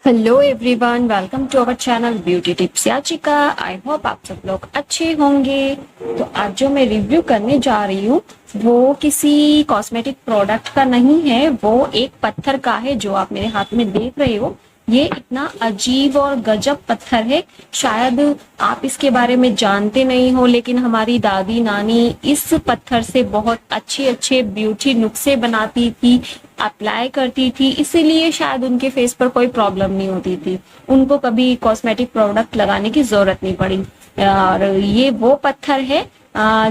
Hello everyone, welcome to our channel beauty tips Yachika. I hope आप सब लोग अच्छे होंगे। तो आज जो मैं रिव्यू करने जा रही हूँ वो किसी कॉस्मेटिक प्रोडक्ट का नहीं है, वो एक पत्थर का है जो आप मेरे हाथ में देख रहे हो। ये इतना अजीब और गजब पत्थर है, शायद आप इसके बारे में जानते नहीं हो, लेकिन हमारी दादी नानी इस पत्थर से बहुत अच्छे अच्छे ब्यूटी नुस्खे बनाती थी, अप्लाई करती थी, इसीलिए शायद उनके फेस पर कोई प्रॉब्लम नहीं होती थी, उनको कभी कॉस्मेटिक प्रोडक्ट लगाने की जरूरत नहीं पड़ी। और ये वो पत्थर है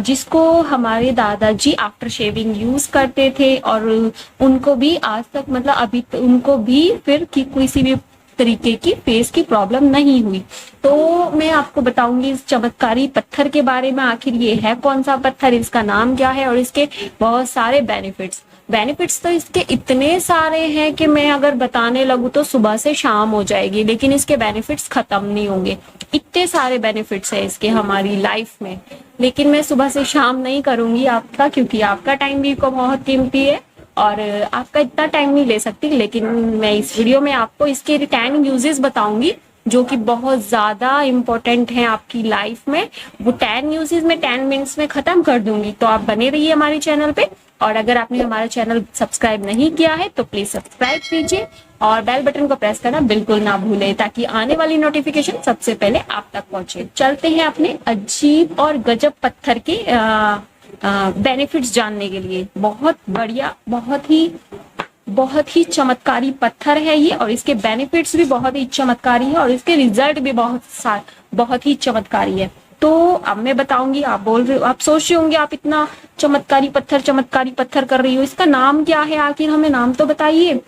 जिसको हमारे दादाजी आफ्टर शेविंग यूज करते थे, और उनको भी आज तक मतलब अभी उनको भी फिर किसी भी तरीके की फेस की प्रॉब्लम नहीं हुई। तो मैं आपको बताऊंगी इस चमत्कारी पत्थर के बारे में, आखिर ये है कौन सा पत्थर, इसका नाम क्या है और इसके बहुत सारे बेनिफिट्स तो इसके इतने सारे हैं कि मैं अगर बताने लगूँ तो सुबह से शाम हो जाएगी, लेकिन इसके बेनिफिट्स खत्म नहीं होंगे। इतने सारे बेनिफिट्स है इसके हमारी लाइफ में, लेकिन मैं सुबह से शाम नहीं करूंगी आपका, क्योंकि आपका टाइम भी को बहुत कीमती है और आपका इतना टाइम नहीं ले सकती। लेकिन मैं इस वीडियो में आपको इसके 10 यूजेस बताऊंगी जो कि बहुत ज्यादा इंपॉर्टेंट है आपकी लाइफ में। वो 10 यूजेस में 10 मिनट्स में खत्म कर दूंगी, तो आप बने रहिए हमारे चैनल पे। और अगर आपने हमारा चैनल सब्सक्राइब नहीं किया है तो प्लीज सब्सक्राइब कीजिए और बेल बटन को प्रेस करना बिल्कुल ना भूलें, ताकि आने वाली नोटिफिकेशन सबसे पहले आप तक पहुंचे। चलते हैं अपने अजीब और गजब पत्थर के बेनिफिट्स जानने के लिए। बहुत बढ़िया, बहुत ही चमत्कारी पत्थर है ये, और इसके बेनिफिट्स भी बहुत ही चमत्कारी है और इसके रिजल्ट भी बहुत ही चमत्कारी है। तो अब मैं बताऊंगी, आप बोल रहे हो, आप सोच रहे होंगे आप इतना चमत्कारी पत्थर कर रही हो, इसका नाम क्या है, आखिर हमें नाम तो बताइए।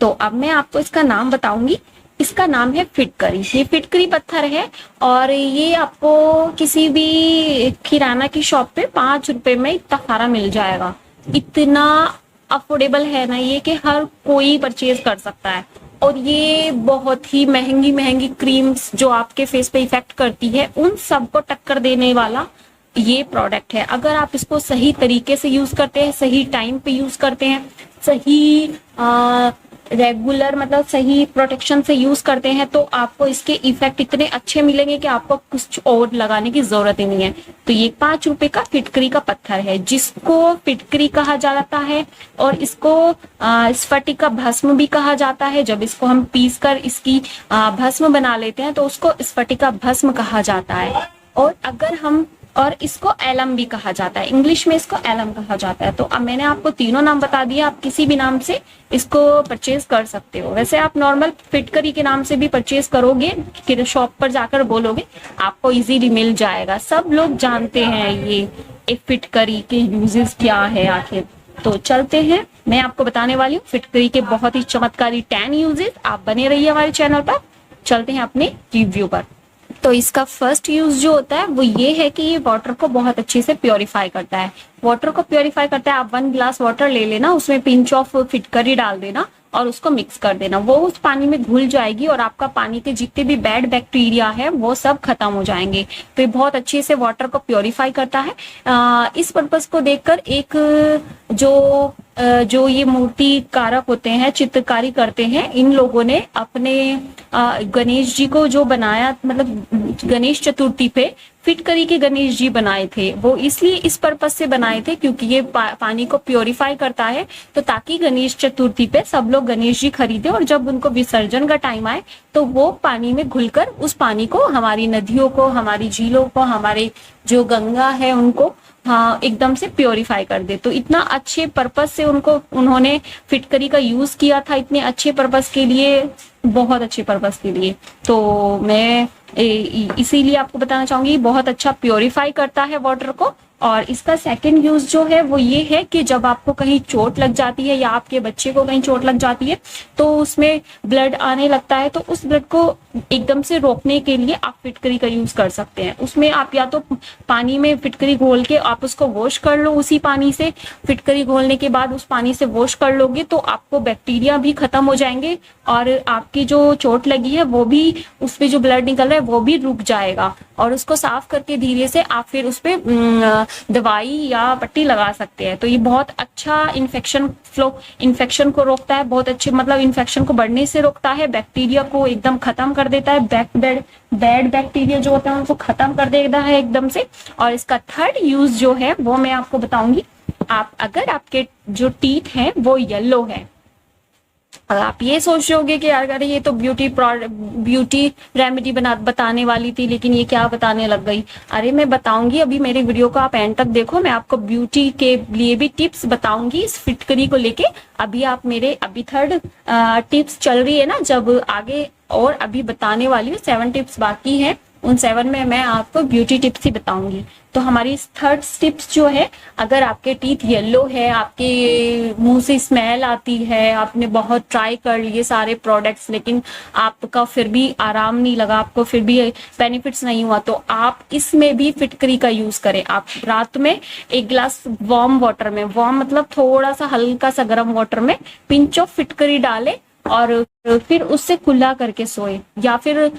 तो अब मैं आपको इसका नाम बताऊंगी। इसका नाम है फिटकरी। ये फिटकरी पत्थर है और ये आपको किसी भी किराना की शॉप पे 5 रुपए में इतना सारा मिल जाएगा। इतना अफोर्डेबल है ना ये कि हर कोई परचेज कर सकता है। और ये बहुत ही महंगी क्रीम्स जो आपके फेस पे इफेक्ट करती है उन सबको टक्कर देने वाला ये प्रोडक्ट है। अगर आप इसको सही तरीके से यूज करते हैं, सही टाइम पे यूज करते हैं, सही रेगुलर मतलब सही प्रोटेक्शन से यूज करते हैं, तो आपको इसके इफेक्ट इतने अच्छे मिलेंगे कि आपको कुछ और लगाने की जरूरत ही नहीं है। तो ये 5 रुपए का फिटकरी का पत्थर है जिसको फिटकरी कहा जाता है, और इसको स्फटिका भस्म भी कहा जाता है। जब इसको हम पीस कर इसकी भस्म बना लेते हैं तो उसको स्फटिका भस्म कहा जाता है। और इसको एलम भी कहा जाता है, इंग्लिश में इसको एलम कहा जाता है। तो अब मैंने आपको तीनों नाम बता दिया, आप किसी भी नाम से इसको परचेज कर सकते हो। वैसे आप नॉर्मल फिटकरी के नाम से भी परचेज करोगे, कि शॉप पर जाकर बोलोगे आपको इजीली मिल जाएगा। सब लोग जानते हैं ये फिटकरी के यूजेस क्या है आखिर। तो चलते हैं, मैं आपको बताने वाली हूँ फिटकरी के बहुत ही चमत्कारी 10 यूजेस। आप बने रहिए हमारे चैनल पर। चलते हैं अपने रिव्यू पर। तो इसका फर्स्ट यूज जो होता है वो ये है कि ये वाटर को बहुत अच्छे से प्योरीफाई करता है। वाटर को प्योरीफाई करता है, आप 1 ग्लास वाटर ले लेना, उसमें पिंच ऑफ फिटकरी डाल देना और उसको मिक्स कर देना। वो उस पानी में घुल जाएगी और आपका पानी के जितने भी बैड बैक्टीरिया है वो सब खत्म हो जाएंगे। तो ये बहुत अच्छे से वाटर को प्योरीफाई करता है। इस पर्पस को देखकर एक जो ये मूर्ति कारक होते हैं, चित्रकारी करते हैं, इन लोगों ने अपने गणेश जी को जो बनाया, मतलब गणेश चतुर्थी पे फिटकरी के गणेश जी बनाए थे। वो इसलिए इस पर्पस से बनाए थे क्योंकि ये पानी को प्योरीफाई करता है, तो ताकि गणेश चतुर्थी पे सब लोग गणेश जी खरीदे और जब उनको विसर्जन का टाइम आए तो वो पानी में घुलकर उस पानी को हमारी नदियों को, हमारी झीलों को, हमारे जो गंगा है उनको एकदम से प्योरीफाई कर दे। तो इतना अच्छे पर्पस से उन्होंने फिटकरी का यूज किया था, इतने अच्छे पर्पस के लिए, बहुत अच्छे पर्पस के लिए। तो मैं इसीलिए आपको बताना चाहूंगी, बहुत अच्छा प्योरीफाई करता है वाटर को। और इसका सेकंड यूज जो है वो ये है कि जब आपको कहीं चोट लग जाती है या आपके बच्चे को कहीं चोट लग जाती है तो उसमें ब्लड आने लगता है, तो उस ब्लड को एकदम से रोकने के लिए आप फिटकरी का यूज कर सकते हैं। उसमें आप या तो पानी में फिटकरी घोल के आप उसको वॉश कर लो, उसी पानी से फिटकरी घोलने के बाद उस पानी से वॉश कर लोगे तो आपको बैक्टीरिया भी खत्म हो जाएंगे और आप आपकी जो चोट लगी है वो भी, उस पे जो ब्लड निकल रहा है वो भी रुक जाएगा, और उसको साफ करके धीरे से आप फिर उस पे दवाई या पट्टी लगा सकते हैं। तो ये बहुत अच्छा इन्फेक्शन को रोकता है, बहुत अच्छे मतलब इन्फेक्शन को बढ़ने से रोकता है, बैक्टीरिया को एकदम खत्म कर देता है, बैड बैक्टीरिया जो होते हैं उनको खत्म कर देता है एकदम से। और इसका थर्ड यूज जो है वो मैं आपको बताऊंगी। अगर आपके जो टीथ हैं वो येलो है, अगर आप ये सोच रहे होगे कि यार अरे ये तो ब्यूटी रेमेडी बताने वाली थी, लेकिन ये क्या बताने लग गई। अरे मैं बताऊंगी, अभी मेरी वीडियो को आप एंड तक देखो, मैं आपको ब्यूटी के लिए भी टिप्स बताऊंगी इस फिटकरी को लेके। अभी थर्ड टिप्स चल रही है ना, जब आगे और अभी बताने वाली हूँ 7 टिप्स बाकी हैं, उन 7 में मैं आपको ब्यूटी टिप्स ही बताऊंगी। तो हमारी थर्ड टिप्स जो है, अगर आपके टीथ येलो है, आपके मुंह से स्मेल आती है, आपने बहुत ट्राई कर लिए सारे प्रोडक्ट्स लेकिन आपका फिर भी आराम नहीं लगा, आपको फिर भी बेनिफिट्स नहीं हुआ, तो आप इसमें भी फिटकरी का यूज करें। आप रात में 1 गिलास वार्म वाटर में, वार्म मतलब थोड़ा सा हल्का सा गर्म वाटर में पिंच ऑफ फिटकरी डालें और फिर उससे कुल्ला करके सोए। या फिर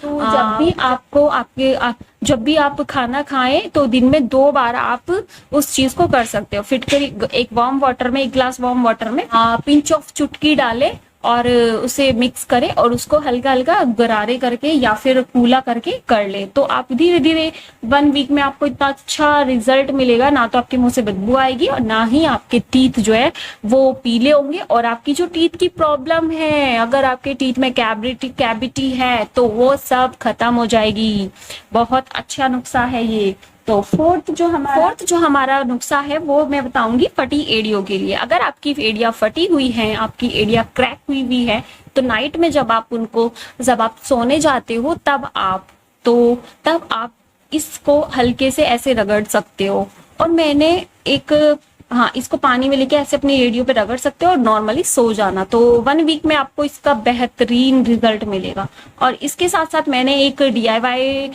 जब भी आप खाना खाएं तो दिन में 2 बार आप उस चीज को कर सकते हो। फिटकरी एक वार्म वाटर में, 1 गिलास वार्म वाटर में पिंच ऑफ चुटकी डालें और उसे मिक्स करें और उसको हल्का हल्का गरारे करके या फिर कूला करके कर ले। तो आप धीरे धीरे 1 वीक में आपको इतना अच्छा रिजल्ट मिलेगा, ना तो आपके मुंह से बदबू आएगी और ना ही आपके टीथ जो है वो पीले होंगे। और आपकी जो टीथ की प्रॉब्लम है, अगर आपके टीथ में कैविटी है तो वो सब खत्म हो जाएगी। बहुत अच्छा नुस्खा है ये। तो फोर्थ जो हमारा नुस्खा है वो मैं बताऊंगी फटी एड़ियों के लिए। अगर आपकी एड़ियां फटी हुई हैं, आपकी एड़ियां क्रैक हुई है, तो नाइट में जब आप सोने जाते हो तब आप इसको हल्के से ऐसे रगड़ सकते हो। और इसको पानी में लेके ऐसे अपनी एड़ियों पे रगड़ सकते हो और नॉर्मली सो जाना। तो 1 वीक में आपको इसका बेहतरीन रिजल्ट मिलेगा। और इसके साथ साथ मैंने एक DIY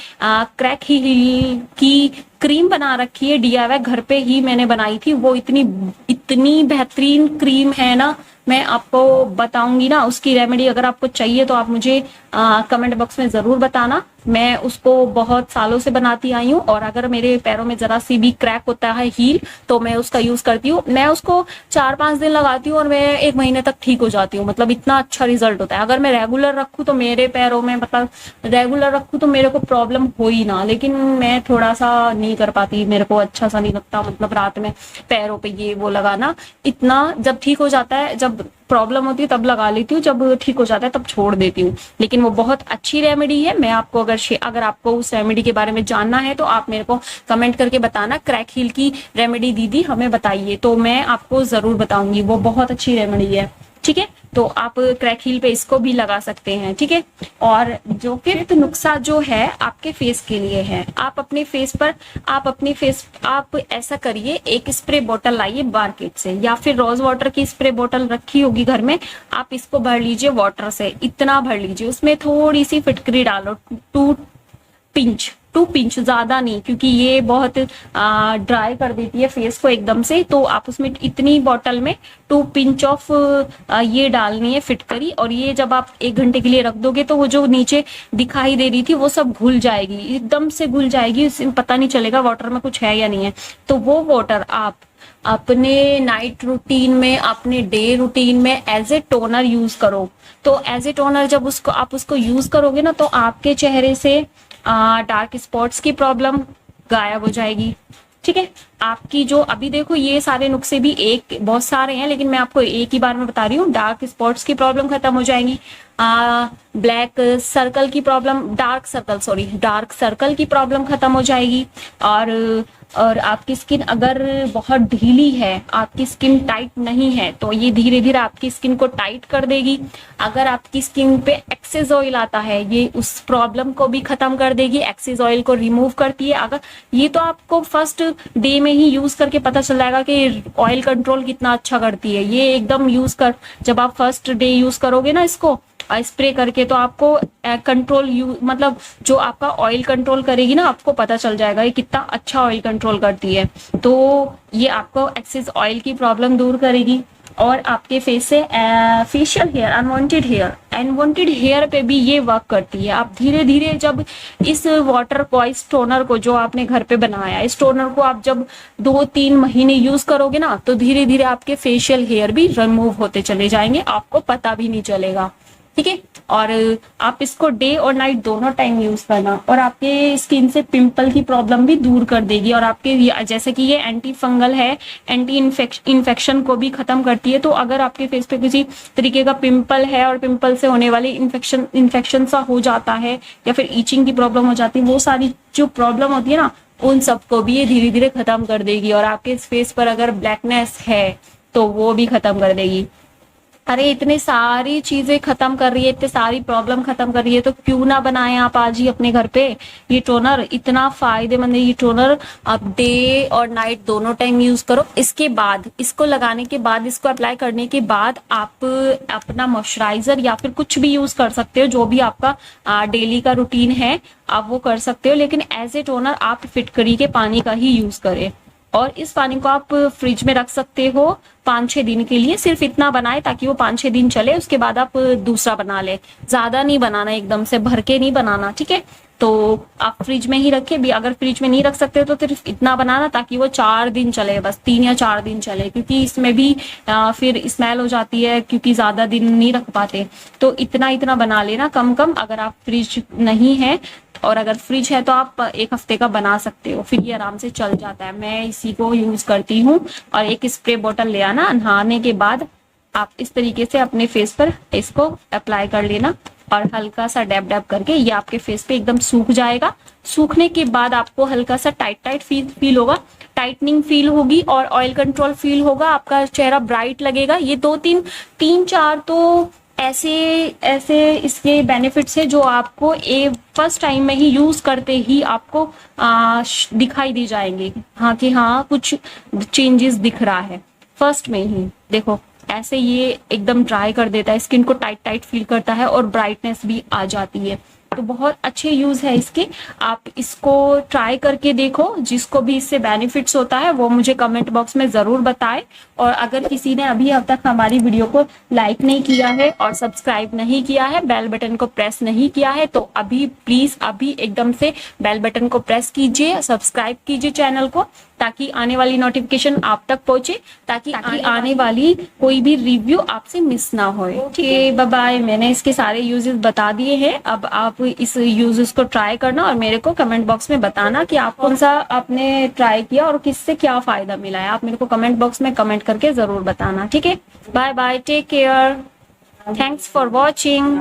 क्रैक हील की क्रीम बना रखी है, DIY घर पे ही मैंने बनाई थी। वो इतनी बेहतरीन क्रीम है ना, मैं आपको बताऊंगी ना उसकी रेमेडी। अगर आपको चाहिए तो आप मुझे कमेंट बॉक्स में जरूर बताना। मैं उसको बहुत सालों से बनाती आई हूँ, और अगर मेरे पैरों में जरा सी भी क्रैक होता है हील तो मैं उसका यूज करती हूँ। मैं उसको 4-5 दिन लगाती हूँ और मैं 1 महीने तक ठीक हो जाती हूँ। मतलब इतना अच्छा रिजल्ट होता है। अगर मैं रेगुलर रखूँ तो मेरे पैरों में, मतलब रेगुलर रखूँ तो मेरे को प्रॉब्लम हो ही ना, लेकिन मैं थोड़ा सा नहीं कर पाती, मेरे को अच्छा सा नहीं लगता। मतलब रात में पैरों पे ये वो लगाना, इतना जब ठीक हो जाता है, जब प्रॉब्लम होती है तब लगा लेती हूँ, जब ठीक हो जाता है तब छोड़ देती हूँ। लेकिन वो बहुत अच्छी रेमेडी है। मैं आपको अगर आपको उस रेमेडी के बारे में जानना है तो आप मेरे को कमेंट करके बताना, क्रैक हील की रेमेडी दीदी हमें बताइए, तो मैं आपको जरूर बताऊंगी। वो बहुत अच्छी रेमेडी है, ठीक है। तो आप क्रैक हील पे इसको भी लगा सकते हैं, ठीक है। और जो 5th नुस्खा जो है आपके फेस के लिए है। आप ऐसा करिए, एक स्प्रे बोतल लाइए मार्केट से, या फिर रोज वाटर की स्प्रे बोतल रखी होगी घर में, आप इसको भर लीजिए वाटर से, इतना भर लीजिए। उसमें थोड़ी सी फिटकरी डालो, 2 पिंच, ज्यादा नहीं, क्योंकि ये बहुत ड्राई कर देती है फेस को एकदम से। तो आप उसमें इतनी बोतल में 2 पिंच ऑफ ये डालनी है फिटकरी। और ये जब आप 1 घंटे के लिए रख दोगे तो वो जो नीचे दिखाई दे रही थी वो सब घुल जाएगी, एकदम से घुल जाएगी, उसमें पता नहीं चलेगा वाटर में कुछ है या नहीं है। तो वो वाटर आप अपने नाइट रूटीन में, अपने डे रूटीन में एज ए टोनर यूज करो। तो एज ए टोनर जब आप उसको यूज करोगे ना, तो आपके चेहरे से डार्क स्पॉट्स की प्रॉब्लम गायब हो जाएगी, ठीक है। आपकी जो अभी देखो ये सारे नुस्खे भी बहुत सारे हैं, लेकिन मैं आपको एक ही बार में बता रही हूँ। डार्क स्पॉट्स की प्रॉब्लम खत्म हो जाएगी, ब्लैक सर्कल की प्रॉब्लम, डार्क सर्कल की प्रॉब्लम खत्म हो जाएगी। और आपकी स्किन अगर बहुत ढीली है, आपकी स्किन टाइट नहीं है, तो ये धीरे धीरे आपकी स्किन को टाइट कर देगी। अगर आपकी स्किन पे एक्सेस ऑयल आता है, ये उस प्रॉब्लम को भी खत्म कर देगी, एक्सेस ऑयल को रिमूव करती है। अगर ये तो आपको फर्स्ट डे में ही यूज करके पता चल जाएगा कि ऑयल कंट्रोल कितना अच्छा करती है। ये एकदम जब आप फर्स्ट डे यूज करोगे ना इसको स्प्रे करके, तो आपको मतलब जो आपका ऑयल कंट्रोल करेगी ना, आपको पता चल जाएगा ये कितना अच्छा ऑयल कंट्रोल करती है। तो ये आपको एक्सेस ऑयल की प्रॉब्लम दूर करेगी। और आपके फेस से facial hair, unwanted hair, unwanted hair पे भी ये वर्क करती है। आप धीरे धीरे जब इस वाटर को, इस टोनर को जो आपने घर पे बनाया, इस टोनर को आप जब 2-3 महीने यूज करोगे ना, तो धीरे धीरे आपके फेशियल हेयर भी रिमूव होते चले जाएंगे, आपको पता भी नहीं चलेगा। ठीक है, और आप इसको डे और नाइट दोनों टाइम यूज करना, और आपके स्किन से पिंपल की प्रॉब्लम भी दूर कर देगी। और आपके जैसे कि ये एंटी फंगल है, एंटी इन्फेक्शन को भी खत्म करती है। तो अगर आपके फेस पे किसी तरीके का पिंपल है और पिंपल से होने वाली इन्फेक्शन सा हो जाता है, या फिर ईचिंग की प्रॉब्लम हो जाती है, वो सारी जो प्रॉब्लम होती है ना, उन सबको भी ये धीरे धीरे खत्म कर देगी। और आपके फेस पर अगर ब्लैकनेस है तो वो भी खत्म कर देगी। अरे इतनी सारी चीजें खत्म कर रही है, इतनी सारी प्रॉब्लम खत्म कर रही है, तो क्यों ना बनाए आप आज ही अपने घर पे ये टोनर। इतना फायदेमंद है ये टोनर, आप डे और नाइट दोनों टाइम यूज करो। इसके बाद, इसको लगाने के बाद, इसको अप्लाई करने के बाद आप अपना मॉइस्चराइजर या फिर कुछ भी यूज कर सकते हो, जो भी आपका डेली का रूटीन है आप वो कर सकते हो। लेकिन एज ए टोनर आप फिटकरी के पानी का ही यूज करें, और इस पानी को आप फ्रिज में रख सकते हो 5-6 दिन के लिए। सिर्फ इतना बनाए ताकि वो 5-6 दिन चले, उसके बाद आप दूसरा बना ले। ज्यादा नहीं बनाना, एकदम से भर के नहीं बनाना, ठीक है। तो आप फ्रिज में ही रखे भी, अगर फ्रिज में नहीं रख सकते तो सिर्फ इतना बनाना ताकि वो 4 दिन चले, बस 3 या 4 दिन चले, क्योंकि इसमें भी फिर स्मेल हो जाती है, क्योंकि ज्यादा दिन नहीं रख पाते। तो इतना इतना बना लेना कम कम, अगर आप फ्रिज नहीं है, और अगर फ्रिज है तो आप 1 हफ्ते का बना सकते हो, फिर ये आराम से चल जाता है। मैं इसी को यूज करती हूँ। और एक स्प्रे बोतल ले आना, नहाने के बाद आप इस तरीके से अपने फेस पर इसको अप्लाई कर लेना, और हल्का सा डैब डैब करके ये आपके फेस पे एकदम सूख जाएगा। सूखने के बाद आपको हल्का सा टाइट टाइट फील होगा, टाइटनिंग फील होगी, और ऑयल कंट्रोल फील होगा, आपका चेहरा ब्राइट लगेगा। ये 2-3-4 तो ऐसे ऐसे इसके बेनिफिट्स है जो आपको फर्स्ट टाइम में ही यूज करते ही आपको दिखाई दी जाएंगे। हाँ कि हाँ कुछ चेंजेस दिख रहा है फर्स्ट में ही। देखो ऐसे ये एकदम ड्राई कर देता है, स्किन को टाइट टाइट फील करता है, और ब्राइटनेस भी आ जाती है। तो बहुत अच्छे यूज है इसके, आप इसको ट्राई करके देखो। जिसको भी इससे बेनिफिट्स होता है वो मुझे कमेंट बॉक्स में जरूर बताए। और अगर किसी ने अभी अब तक हमारी वीडियो को लाइक नहीं किया है और सब्सक्राइब नहीं किया है, बेल बटन को प्रेस नहीं किया है, तो अभी प्लीज अभी एकदम से बेल बटन को प्रेस कीजिए, सब्सक्राइब कीजिए चैनल को, ताकि आने वाली नोटिफिकेशन आप तक पहुंचे, ताकि आने वाली कोई भी रिव्यू आपसे मिस ना हो। ठीक है, बाय बाय। मैंने इसके सारे यूजेस बता दिए हैं, अब आप इस यूजेस को ट्राई करना और मेरे को कमेंट बॉक्स में बताना कि आप कौन सा आपने ट्राई किया और किससे क्या फायदा मिला है। आप मेरे को कमेंट बॉक्स में कमेंट करके जरूर बताना। ठीक है, bye bye, take care, thanks for watching.